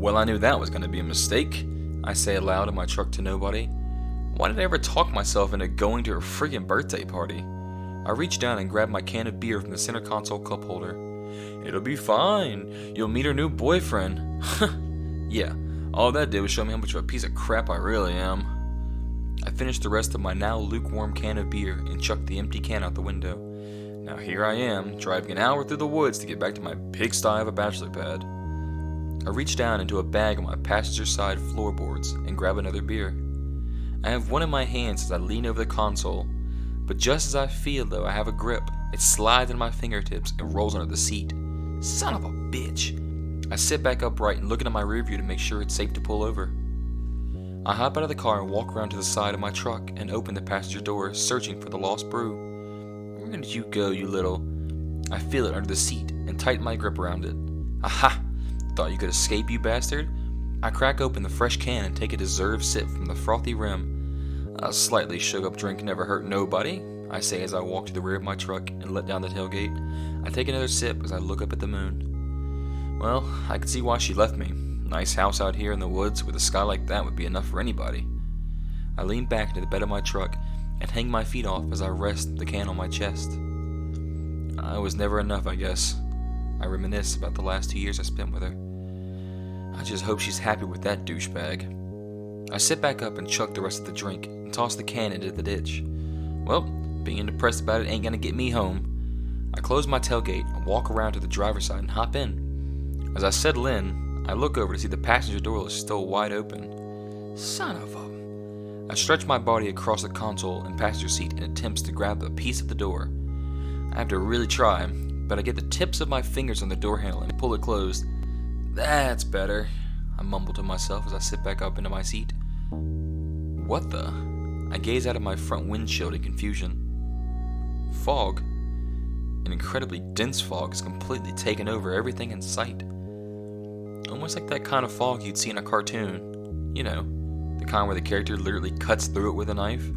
Well, I knew that was going to be a mistake, I say aloud in my truck to nobody. Why did I ever talk myself into going to her freaking birthday party? I reach down and grab my can of beer from the center console cup holder. It'll be fine. You'll meet her new boyfriend. Yeah, all that did was show me how much of a piece of crap I really am. I finished the rest of my now lukewarm can of beer and chucked the empty can out the window. Now here I am, driving an hour through the woods to get back to my pigsty of a bachelor pad. I reach down into a bag on my passenger side floorboards and grab another beer. I have one in my hands as I lean over the console, but just as I feel though I have a grip, it slides into my fingertips and rolls under the seat. Son of a bitch! I sit back upright and look into my rearview to make sure it's safe to pull over. I hop out of the car and walk around to the side of my truck and open the passenger door, searching for the lost brew. Where did you go, you little... I feel it under the seat and tighten my grip around it. Aha! Thought you could escape, you bastard? I crack open the fresh can and take a deserved sip from the frothy rim. A slightly shook-up drink never hurt nobody, I say as I walk to the rear of my truck and let down the tailgate. I take another sip as I look up at the moon. Well, I can see why she left me. Nice house out here in the woods with a sky like that would be enough for anybody. I lean back into the bed of my truck and hang my feet off as I rest the can on my chest. I was never enough, I guess. I reminisce about the last 2 years I spent with her. I just hope she's happy with that douchebag. I sit back up and chuck the rest of the drink and toss the can into the ditch. Well, being depressed about it ain't gonna get me home. I close my tailgate and walk around to the driver's side and hop in. As I settle in, I look over to see the passenger door is still wide open. Son of a... I stretch my body across the console and passenger seat in attempts to grab a piece of the door. I have to really try, but I get the tips of my fingers on the door handle and pull it closed. That's better, I mumble to myself as I sit back up into my seat. What the? I gaze out of my front windshield in confusion. Fog. An incredibly dense fog has completely taken over everything in sight. Almost like that kind of fog you'd see in a cartoon. You know, the kind where the character literally cuts through it with a knife.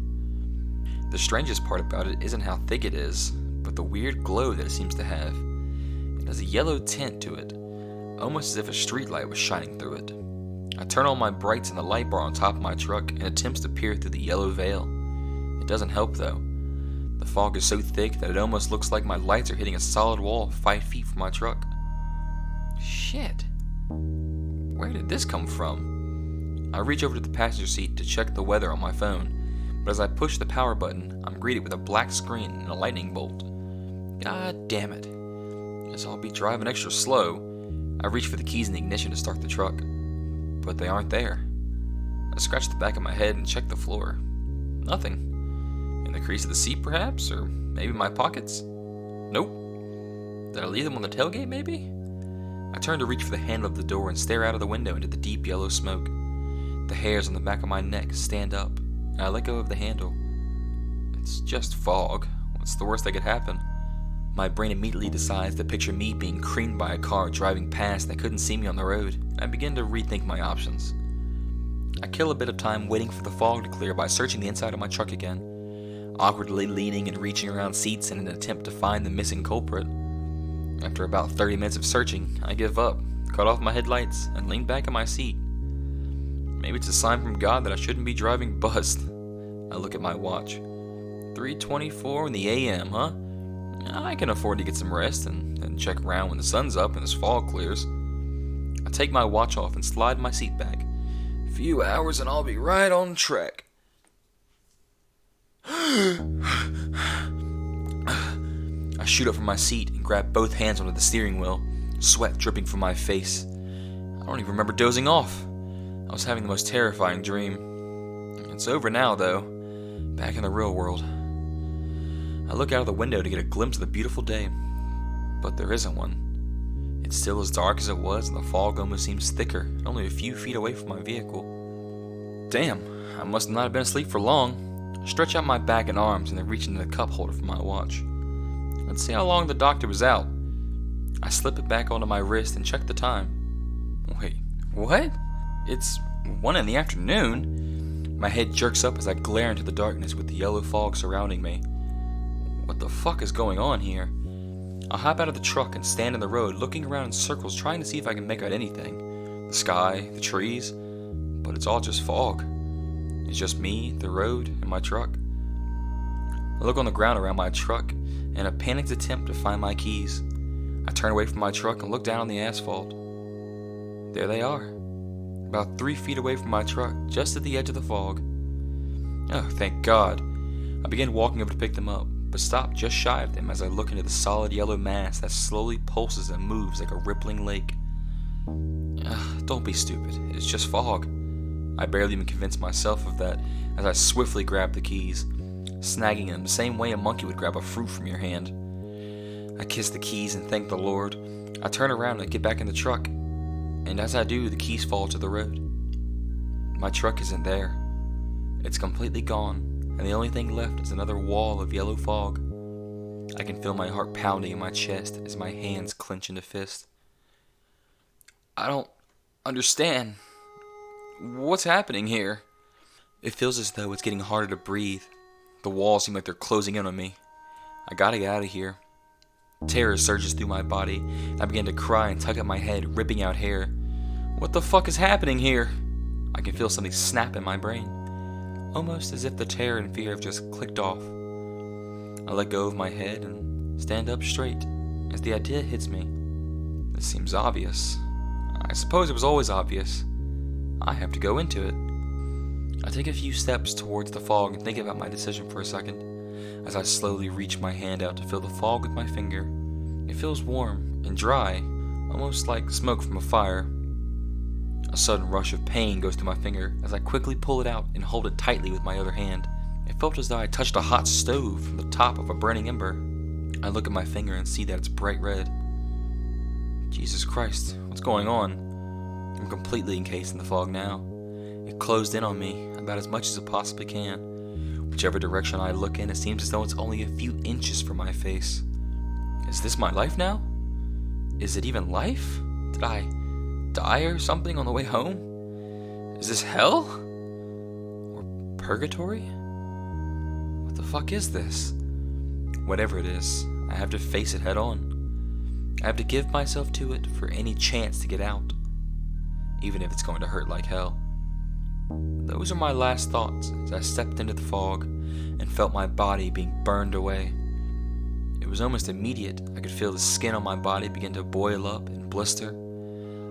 The strangest part about it isn't how thick it is, but the weird glow that it seems to have. It has a yellow tint to it, almost as if a streetlight was shining through it. I turn on my brights in the light bar on top of my truck and attempts to peer through the yellow veil. It doesn't help though. The fog is so thick that it almost looks like my lights are hitting a solid wall 5 feet from my truck. Shit. Where did this come from? I reach over to the passenger seat to check the weather on my phone, but as I push the power button, I'm greeted with a black screen and a lightning bolt. God damn it. Guess I'll be driving extra slow. I reach for the keys in the ignition to start the truck, but they aren't there. I scratch the back of my head and check the floor. Nothing. In the crease of the seat, perhaps? Or maybe my pockets? Nope. Did I leave them on the tailgate, maybe? I turn to reach for the handle of the door and stare out of the window into the deep yellow smoke. The hairs on the back of my neck stand up, and I let go of the handle. It's just fog. What's the worst that could happen? My brain immediately decides to picture me being creamed by a car driving past that couldn't see me on the road, and I begin to rethink my options. I kill a bit of time waiting for the fog to clear by searching the inside of my truck again, awkwardly leaning and reaching around seats in an attempt to find the missing culprit. After about 30 minutes of searching, I give up, cut off my headlights, and lean back in my seat. Maybe it's a sign from God that I shouldn't be driving buzzed. I look at my watch. 3:24 in the AM, huh? I can afford to get some rest and check around when the sun's up and this fog clears. I take my watch off and slide my seat back. A few hours and I'll be right on track. I shoot up from my seat and grab both hands onto the steering wheel, sweat dripping from my face. I don't even remember dozing off. I was having the most terrifying dream. It's over now, though. Back in the real world. I look out of the window to get a glimpse of the beautiful day, but there isn't one. It's still as dark as it was, and the fog almost seems thicker, only a few feet away from my vehicle. Damn, I must not have been asleep for long. I stretch out my back and arms and then reach into the cup holder for my watch. Let's see how long the doctor was out. I slip it back onto my wrist and check the time. Wait, what? It's 1 in the afternoon? My head jerks up as I glare into the darkness with the yellow fog surrounding me. What the fuck is going on here? I hop out of the truck and stand in the road looking around in circles trying to see if I can make out anything. the sky, the trees, but it's all just fog. It's just me, the road, and my truck. I look on the ground around my truck in a panicked attempt to find my keys. I turn away from my truck and look down on the asphalt. There they are, about 3 feet away from my truck, just at the edge of the fog. Oh, thank God. I begin walking over to pick them up, but stop just shy of them as I look into the solid yellow mass that slowly pulses and moves like a rippling lake. Don't be stupid, it's just fog. I barely even convince myself of that as I swiftly grab the keys, snagging them the same way a monkey would grab a fruit from your hand. I kiss the keys and thank the Lord. I turn around and get back in the truck, and as I do, the keys fall to the road. My truck isn't there. It's completely gone, and the only thing left is another wall of yellow fog. I can feel my heart pounding in my chest as my hands clench into fists. I don't understand. What's happening here? It feels as though it's getting harder to breathe. The walls seem like they're closing in on me. I gotta get out of here. Terror surges through my body. I begin to cry and tug at my head, ripping out hair. What the fuck is happening here? I can feel something snap in my brain, almost as if the terror and fear have just clicked off. I let go of my head and stand up straight as the idea hits me. This seems obvious. I suppose it was always obvious. I have to go into it. I take a few steps towards the fog and think about my decision for a second, as I slowly reach my hand out to feel the fog with my finger. It feels warm and dry, almost like smoke from a fire. A sudden rush of pain goes through my finger as I quickly pull it out and hold it tightly with my other hand. It felt as though I touched a hot stove from the top of a burning ember. I look at my finger and see that it's bright red. Jesus Christ, what's going on? I'm completely encased in the fog now. It closed in on me about as much as it possibly can. Whichever direction I look in, it seems as though it's only a few inches from my face. Is this my life now? Is it even life? Did I die or something on the way home? Is this hell? Or purgatory? What the fuck is this? Whatever it is, I have to face it head on. I have to give myself to it for any chance to get out, even if it's going to hurt like hell. Those are my last thoughts as I stepped into the fog and felt my body being burned away. It was almost immediate. I could feel the skin on my body begin to boil up and blister.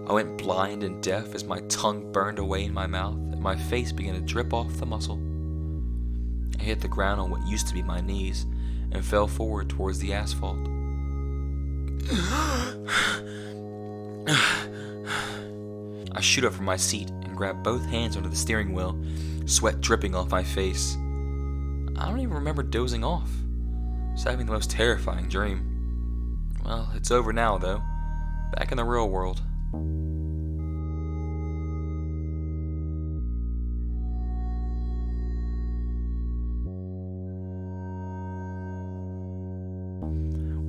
I went blind and deaf as my tongue burned away in my mouth and my face began to drip off the muscle. I hit the ground on what used to be my knees and fell forward towards the asphalt. I shoot up from my seat and grab both hands onto the steering wheel, sweat dripping off my face. I don't even remember dozing off. I was having the most terrifying dream. Well, it's over now, though. Back in the real world.